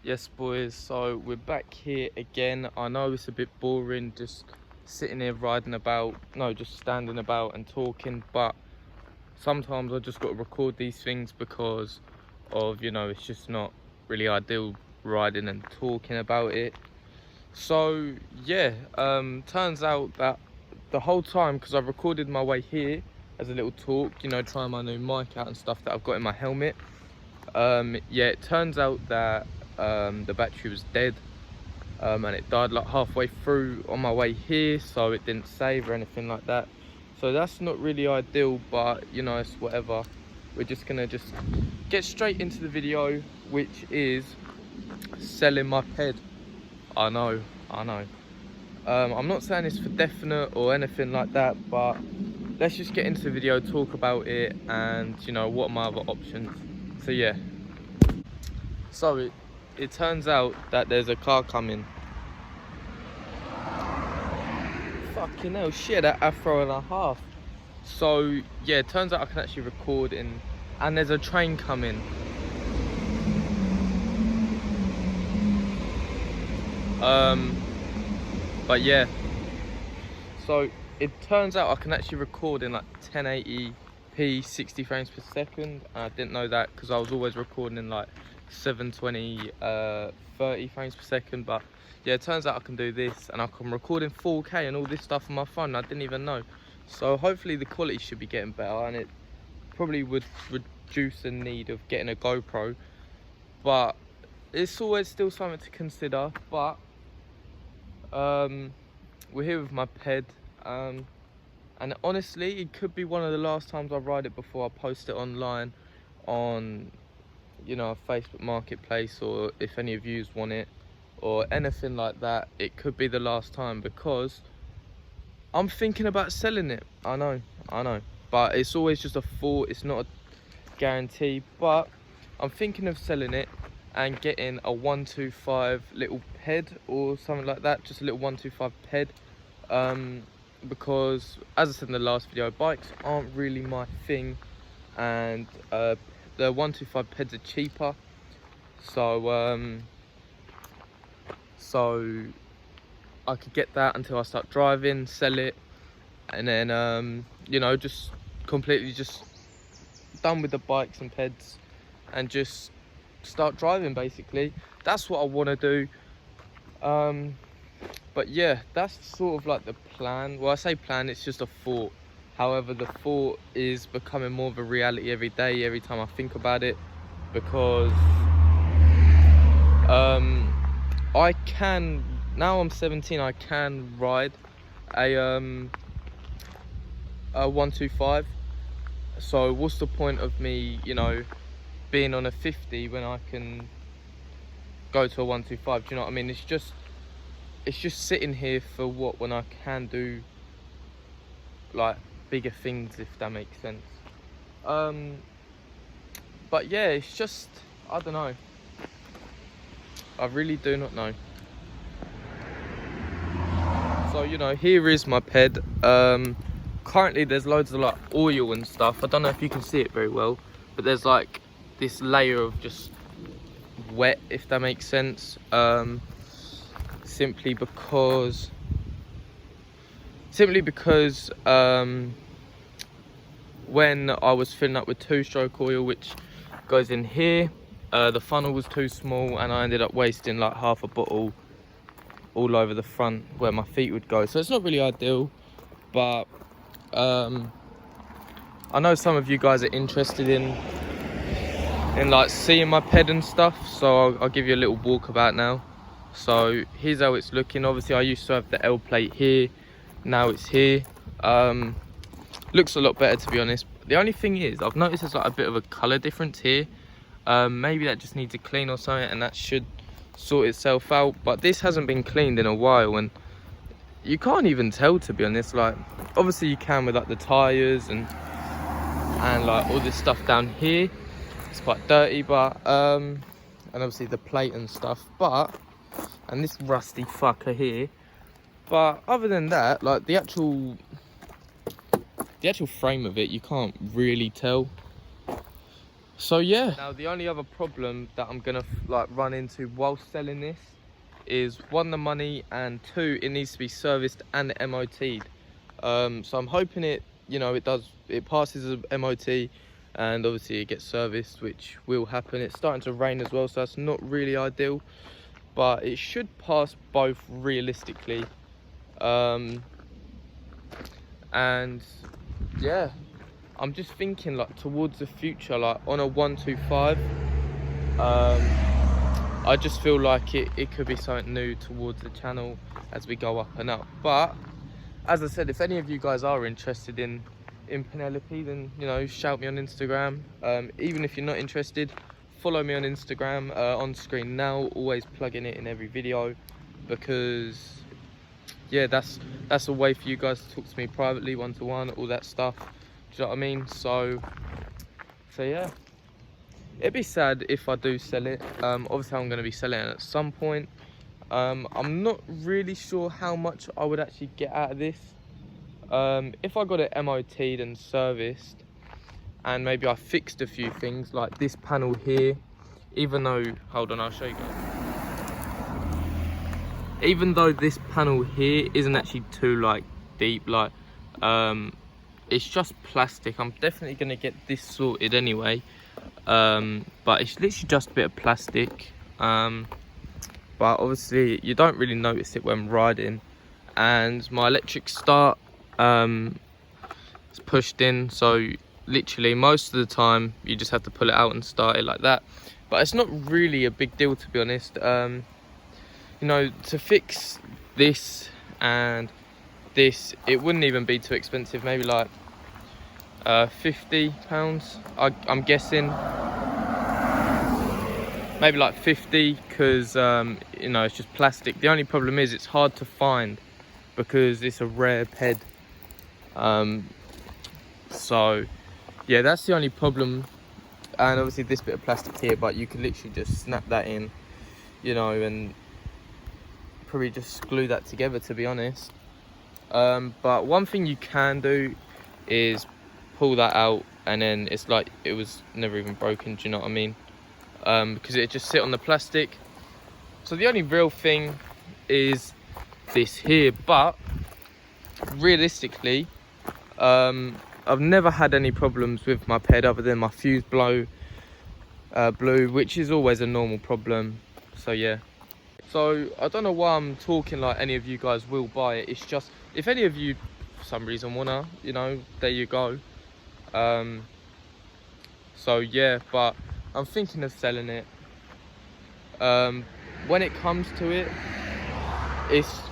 Yes, boys, so we're back here again. I know it's a bit boring just sitting here riding about, no, just standing about and talking, but sometimes I just got to record these things because of, it's just not really ideal riding and talking about it. So, yeah, turns out that the whole time, because I recorded my way here as a little talk, trying my new mic out and stuff that I've got in my helmet. Yeah, it turns out that the battery was dead, and it died like halfway through on my way here, so it didn't save or anything like that. So that's not really ideal, but it's whatever. We're just gonna get straight into the video, which is selling my Moped. I know. I'm not saying this for definite or anything like that, but let's just get into the video, talk about it, and what are my other options. So yeah, so it turns out that there's a car coming. Fucking hell, shit, that afro and a half. So yeah, it turns out I can actually record and there's a train coming. But yeah, so it turns out I can actually record in like 1080p 60 frames per second. I didn't know that because I was always recording in like 720 30 frames per second, but yeah, it turns out I can do this and I can record in 4K and all this stuff on my phone. I didn't even know. So hopefully the quality should be getting better, and it probably would reduce the need of getting a GoPro, but it's always still something to consider. But we're here with my Moped, and honestly it could be one of the last times I ride it before I post it online on a Facebook marketplace, or if any of yous want it or anything like that. It could be the last time because I'm thinking about selling it. I know, but it's always just a thought, it's not a guarantee. But I'm thinking of selling it and getting a 125 little ped or something like that, just a little 125 ped, because as I said in the last video, bikes aren't really my thing, and the 125 peds are cheaper, so I could get that until I start driving, sell it, and then just completely just done with the bikes and peds and just start driving. Basically that's what I want to do. But yeah, that's sort of like the plan. Well, I say plan, it's just a thought. However, the thought is becoming more of a reality every day, every time I think about it, because I can, now I'm 17, I can ride a 125. So what's the point of me being on a 50 when I can go to a 125? Do you know what I mean? It's just sitting here for what, when I can do like bigger things, if that makes sense. But yeah, it's just, I don't know, I really do not know. So here is my ped. Currently there's loads of like oil and stuff. I don't know if you can see it very well, but there's like this layer of just wet, if that makes sense. Simply because when I was filling up with 2-stroke oil, which goes in here, the funnel was too small and I ended up wasting like half a bottle all over the front where my feet would go. So it's not really ideal, but I know some of you guys are interested in like seeing my ped and stuff, so I'll give you a little walkabout now. So here's how it's looking. Obviously I used to have the L plate here, now it's here. Looks a lot better, to be honest. The only thing is, I've noticed there's like a bit of a color difference here. Maybe that just needs a clean or something, and that should sort itself out. But this hasn't been cleaned in a while, and you can't even tell, to be honest. Like, obviously you can with like the tires and like all this stuff down here. It's quite dirty, but and obviously the plate and stuff, but, and this rusty fucker here. But other than that, like the actual frame of it, you can't really tell. So yeah, now the only other problem that I'm gonna like run into while selling this is one, the money, and two, it needs to be serviced and MOT'd. So I'm hoping it, you know, it passes a MOT, and obviously it gets serviced, which will happen. It's starting to rain as well, so that's not really ideal, but it should pass both realistically. And yeah, I'm just thinking like towards the future, like on a 125, I just feel like it could be something new towards the channel as we go up and up. But as I said, if any of you guys are interested in Penelope, then, you know, shout me on Instagram. Even if you're not interested, follow me on Instagram, on screen now, always plugging it in every video, because yeah, that's a way for you guys to talk to me privately, one-to-one, all that stuff. Do you know what I mean? So yeah, it'd be sad if I do sell it. Obviously I'm going to be selling it at some point. I'm not really sure how much I would actually get out of this. If I got it MOT'd and serviced, and maybe I fixed a few things like this panel here, even though, hold on, I'll show you guys. Even though this panel here isn't actually too like deep, like it's just plastic. I'm definitely gonna get this sorted anyway, but it's literally just a bit of plastic, but obviously you don't really notice it when riding. And my electric start is pushed in, so literally most of the time you just have to pull it out and start it like that. But it's not really a big deal, to be honest. You know, to fix this and this, it wouldn't even be too expensive. Maybe like £50, I'm guessing. Maybe like 50, because you know, it's just plastic. The only problem is it's hard to find because it's a rare ped. So yeah, that's the only problem. And obviously this bit of plastic here, but you can literally just snap that in, you know, and probably just glue that together, to be honest. But one thing you can do is pull that out, and then it's like it was never even broken. Do you know what I mean? Because it just sit on the plastic. So the only real thing is this here, but realistically, I've never had any problems with my ped other than my fuse blew, which is always a normal problem. So yeah. So I don't know why I'm talking like any of you guys will buy it. It's just, if any of you for some reason wanna, you know, there you go. So yeah, but I'm thinking of selling it. When it comes to it,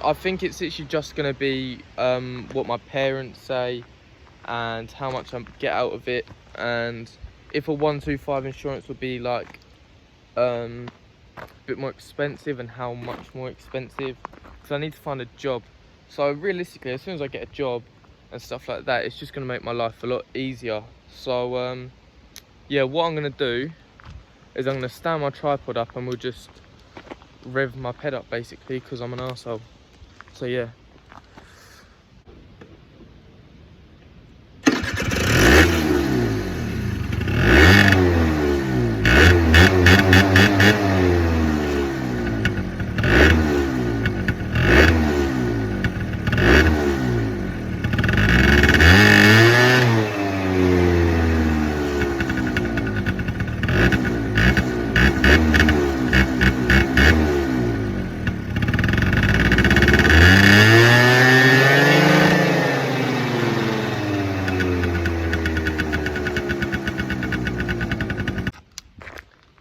I think it's literally just gonna be what my parents say and how much I get out of it, and if a 125 insurance would be like a bit more expensive, and how much more expensive, because I need to find a job. So realistically, as soon as I get a job and stuff like that, it's just going to make my life a lot easier. So yeah, what I'm going to do is I'm going to stand my tripod up and we'll just rev my ped up basically, because I'm an arsehole. So yeah.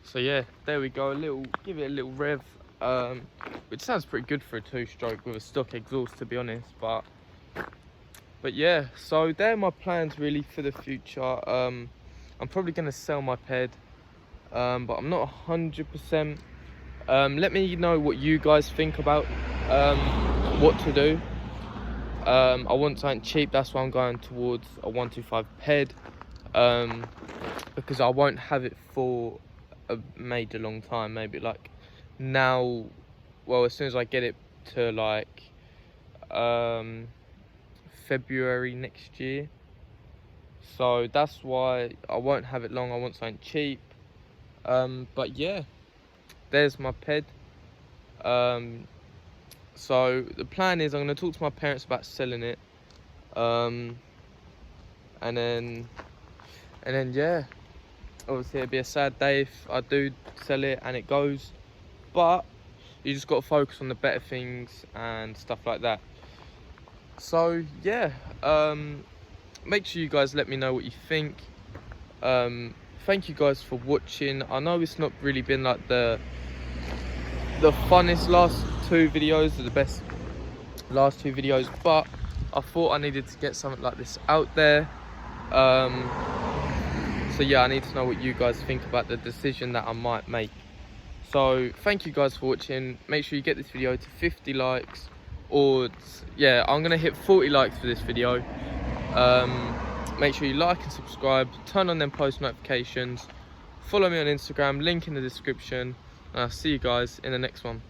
So yeah, there we go. Give it a little rev, which sounds pretty good for a two-stroke with a stock exhaust, to be honest. But yeah, so they're my plans really for the future. I'm probably going to sell my ped, but I'm not 100%. Let me know what you guys think about what to do. I want something cheap, that's why I'm going towards a 125 ped, because I won't have it for a major long time. Maybe like now, well, as soon as I get it to like February next year. So that's why I won't have it long. I want something cheap. But yeah, there's my Moped. So the plan is I'm going to talk to my parents about selling it. And then yeah, obviously it'd be a sad day if I do sell it and it goes, but you just got to focus on the better things and stuff like that. So yeah, make sure you guys let me know what you think. Thank you guys for watching. I know it's not really been like the funnest last two videos, or the best last two videos, but I thought I needed to get something like this out there. So yeah, I need to know what you guys think about the decision that I might make. So thank you guys for watching. Make sure you get this video to 50 likes, or yeah, I'm gonna hit 40 likes for this video. Make sure you like and subscribe, turn on them post notifications, follow me on Instagram, link in the description, and I'll see you guys in the next one.